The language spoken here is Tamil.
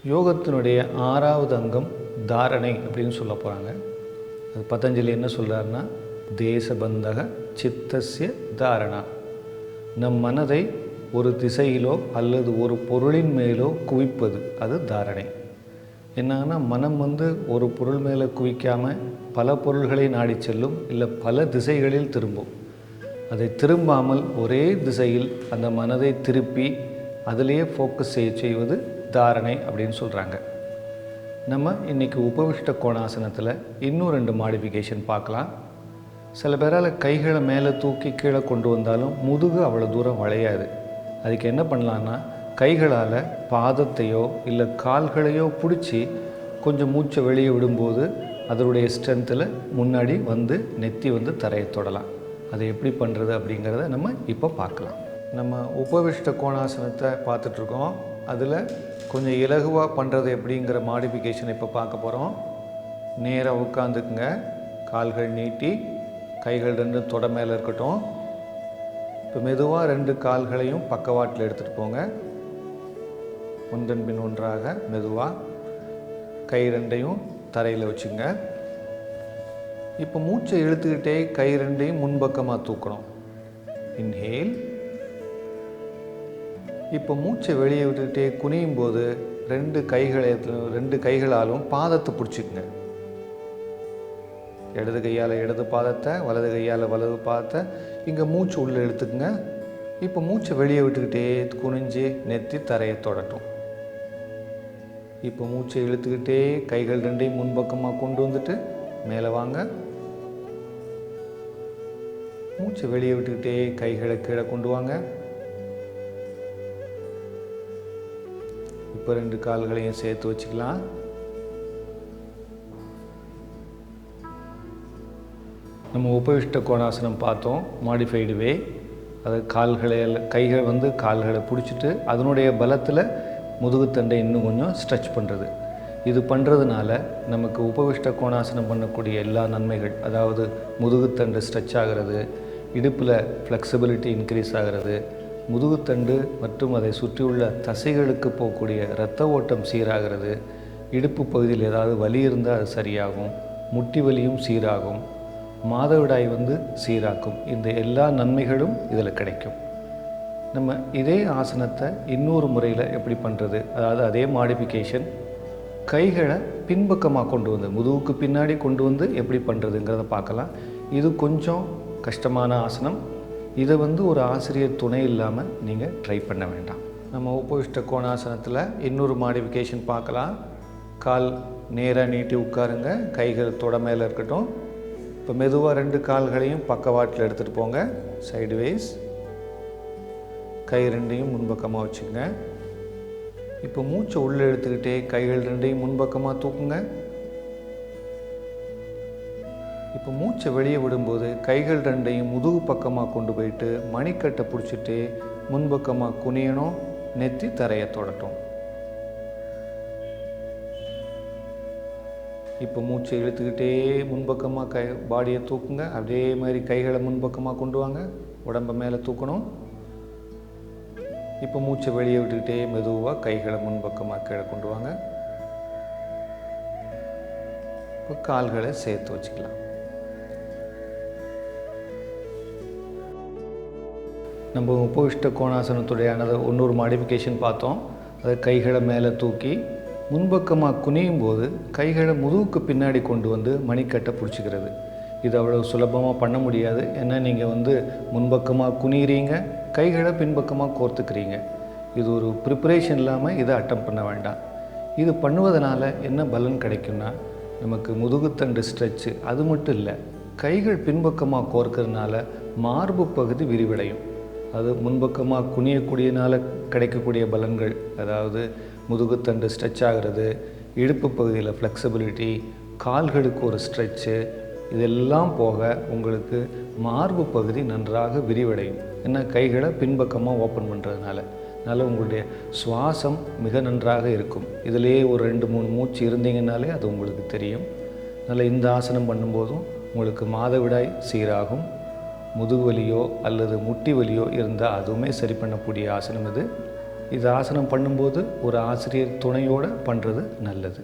யோகத்தினுடைய 6வது அங்கம் தாரணை அப்படின்னு சொல்ல போகிறாங்க. அது பதஞ்சலி என்ன சொல்கிறாருன்னா, தேசபந்தக சித்தஸ்ய தாரணா. நம் மனதை ஒரு திசையிலோ அல்லது ஒரு பொருளின் மேலோ குவிப்பது, அது தாரணை. என்னன்னா, மனம் ஒரு பொருள் மேலே குவிக்காமல் பல பொருள்களை நாடி செல்லும், இல்லை பல திசைகளில் திரும்பும். அதை திரும்பாமல் ஒரே திசையில் அந்த மனதை திருப்பி அதிலேயே ஃபோக்கஸ் செய்வது தாரணை அப்படின்னு சொல்கிறாங்க. நம்ம இன்றைக்கி உபவிஷ்ட கோணாசனத்தில் இன்னும் 2 மாடிஃபிகேஷன் பார்க்கலாம். சில பேரால் கைகளை மேலே தூக்கி கீழே கொண்டு வந்தாலும் முதுகு அவ்வளோ தூரம் வளையாது. அதுக்கு என்ன பண்ணலான்னா, கைகளால் பாதத்தையோ இல்லை கால்களையோ பிடிச்சி கொஞ்சம் மூச்சை வெளியே விடும்போது அதனுடைய ஸ்ட்ரென்த்தில் முன்னாடி நெத்தி தரையை தொடலாம். அதை எப்படி பண்ணுறது அப்படிங்கிறத நம்ம இப்போ பார்க்கலாம். நம்ம உபவிஷ்ட கோணாசனத்தை பார்த்துட்ருக்கோம். அதில் கொஞ்சம் இலகுவாக பண்ணுறது எப்படிங்கிற மாடிஃபிகேஷன் இப்போ பார்க்க போகிறோம். நேராக உட்காந்துக்குங்க, கால்கள் நீட்டி, கைகள் 2 தொட மேலே இருக்கட்டும். இப்போ மெதுவாக 2 கால்களையும் பக்கவாட்டில் எடுத்துகிட்டு போங்க. ஒன்றன் பின் ஒன்றாக மெதுவாக கை 2ஐயும் தரையில் வச்சுங்க. இப்போ மூச்சை இழுத்துக்கிட்டே கை 2ஐயும் முன்பக்கமாக தூக்கணும். இன்ஹேல். இப்போ மூச்சை வெளியே விட்டுக்கிட்டே குனியும் போது 2 கைகளாலும் பாதத்தை பிடிச்சிக்குங்க. இடது கையால் இடது பாதத்தை, வலது கையால் வலது பாதத்தை. இங்கே மூச்சு உள்ளே இழுத்துக்குங்க. இப்போ மூச்சை வெளியே விட்டுக்கிட்டே குனிஞ்சு நெத்தி தரையை தொடட்டும். இப்போ மூச்சை இழுத்துக்கிட்டே கைகள் 2ஐயும் முன்பக்கமாக கொண்டு வந்துட்டு மேலே வாங்க. மூச்சை வெளியே விட்டுக்கிட்டே கைகளை கீழே கொண்டு வாங்க. இப்போ 2 கால்களையும் சேர்த்து வச்சுக்கலாம். நம்ம உபவிஷ்ட கோணாசனம் பார்த்தோம், மாடிஃபைடு வே. அது கைகள் கால்களை பிடிச்சிட்டு அதனுடைய பலத்தில் முதுகுத்தண்டை இன்னும் கொஞ்சம் ஸ்ட்ரெச் பண்ணுறது. இது பண்ணுறதுனால நமக்கு உபவிஷ்ட கோணாசனம் பண்ணக்கூடிய எல்லா நன்மைகள், அதாவது முதுகுத்தண்டு ஸ்ட்ரெச் ஆகிறது, இடுப்பில் ஃப்ளெக்சிபிலிட்டி இன்க்ரீஸ் ஆகிறது, முதுகுத்தண்டு மற்றும் அதை சுற்றியுள்ள தசைகளுக்கு போகக்கூடிய இரத்த ஓட்டம் சீராகிறது, இடுப்பு பகுதியில் ஏதாவது வலி இருந்தால் அது சரியாகும், முட்டி வலியும் சீராகும், மாதவிடாய் சீராக்கும். இந்த எல்லா நன்மைகளும் இதில் கிடைக்கும். நம்ம இதே ஆசனத்தை இன்னொரு முறையில் எப்படி பண்ணுறது, அதாவது அதே மாடிஃபிகேஷன், கைகளை பின்பக்கமாக கொண்டு முதுகுக்கு பின்னாடி கொண்டு எப்படி பண்ணுறதுங்கிறத பார்க்கலாம். இது கொஞ்சம் கஷ்டமான ஆசனம். இதை ஒரு ஆசிரியர் துணை இல்லாமல் நீங்கள் ட்ரை பண்ண வேண்டாம். நம்ம உபவிஷ்ட கோணாசனத்தில் இன்னொரு மாடிஃபிகேஷன் பார்க்கலாம். கால் நேராக நீட்டி உட்காருங்க, கைகள் தொட மேலே இருக்கட்டும். இப்போ மெதுவாக 2 கால்களையும் பக்கவாட்டில் எடுத்துகிட்டு போங்க, சைடுவேஸ். கை 2ஐயும் முன்பக்கமாக வச்சுக்கோங்க. இப்போ மூச்சை உள்ளே எடுத்துக்கிட்டே கைகள் 2ஐயும் முன்பக்கமாக தூக்குங்க. இப்போ மூச்சை வெளியே விடும்போது கைகள் 2ஐயும் முதுகு பக்கமாக கொண்டு போயிட்டு மணிக்கட்டை பிடிச்சிட்டு முன்பக்கமாக குனியணும், நெத்தி தரையை தொடட்டும். இப்போ மூச்சை இழுத்துக்கிட்டே முன்பக்கமாக பாடியை தூக்குங்க. அதே மாதிரி கைகளை முன்பக்கமாக கொண்டு வாங்க, உடம்பை மேலே தூக்கணும். இப்போ மூச்சை வெளியே விட்டுக்கிட்டே மெதுவாக கைகளை முன்பக்கமாக கீழே கொண்டு வாங்க. இப்போ கால்களை சேர்த்து வச்சுக்கலாம். நம்ம உபவிஷ்ட கோணாசனத்துடைய இன்னொரு மாடிஃபிகேஷன் பார்த்தோம். அதை கைகளை மேலே தூக்கி முன்பக்கமாக குனியும் போது கைகளை முதுகுக்கு பின்னாடி கொண்டு மணிக்கட்டை பிடிச்சிக்கிறது. இது அவ்வளோ சுலபமாக பண்ண முடியாது. ஏன்னா நீங்கள் முன்பக்கமாக குனிகிறீங்க, கைகளை பின்பக்கமாக கோர்த்துக்கிறீங்க. இது ஒரு ப்ரிப்பரேஷன் இல்லாமல் இதை அட்டம் பண்ண வேண்டாம். இது பண்ணுவதனால என்ன பலன் கிடைக்கும்னா, நமக்கு முதுகுத்தண்டு ஸ்ட்ரெச்சு, அது மட்டும் இல்லை, கைகள் பின்பக்கமாக கோர்க்கறதுனால மார்பு பகுதி விரிவடையும். அது முன்பக்கமாக குனியக்கூடியனால கிடைக்கக்கூடிய பலன்கள், அதாவது முதுகுத்தண்டு ஸ்ட்ரெச் ஆகிறது, இடுப்பு பகுதியில் ஃப்ளெக்சிபிலிட்டி, கால்களுக்கு ஒரு ஸ்ட்ரெச்சு, இதெல்லாம் போக உங்களுக்கு மார்பு பகுதி நன்றாக விரிவடையும். ஏன்னா கைகளை பின்பக்கமாக ஓப்பன் பண்ணுறதுனால. அதனால் உங்களுடைய சுவாசம் மிக நன்றாக இருக்கும். இதிலேயே ஒரு 2-3 மூச்சு இருந்தீங்கன்னாலே அது உங்களுக்கு தெரியும். அதனால் இந்த ஆசனம் பண்ணும்போதும் உங்களுக்கு மாதவிடாய் சீராகும். முதுகு வலியோ அல்லது முட்டி வலியோ இருந்தால் அதுவுமே சரி பண்ணக்கூடிய ஆசனம் இது. இது ஆசனம் பண்ணும்போது ஒரு ஆசிரியர் துணையோடு பண்ணுறது நல்லது.